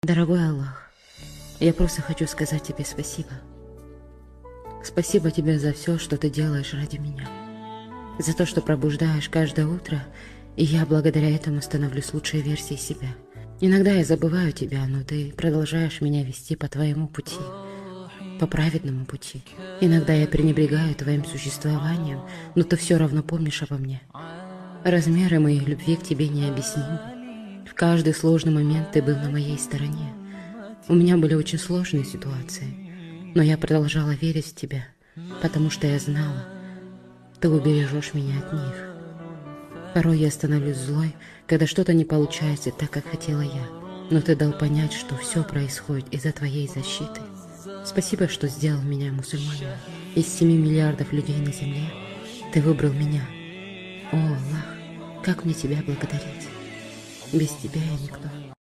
Дорогой Аллах, я просто хочу сказать тебе спасибо. Спасибо тебе за все, что ты делаешь ради меня. За то, что пробуждаешь каждое утро, и я благодаря этому становлюсь лучшей версией себя. Иногда я забываю тебя, но ты продолжаешь меня вести по твоему пути, по праведному пути. Иногда я пренебрегаю твоим существованием, но ты все равно помнишь обо мне. Размеры моей любви к тебе необъяснимы. В каждый сложный момент ты был на моей стороне. У меня были очень сложные ситуации, но я продолжала верить в тебя, потому что я знала, ты убережешь меня от них. Порой я становлюсь злой, когда что-то не получается так, как хотела я, но ты дал понять, что все происходит из-за твоей защиты. Спасибо, что сделал меня мусульманином. Из 7 миллиардов людей на земле ты выбрал меня. О, Аллах, как мне тебя благодарить? Без тебя я никто.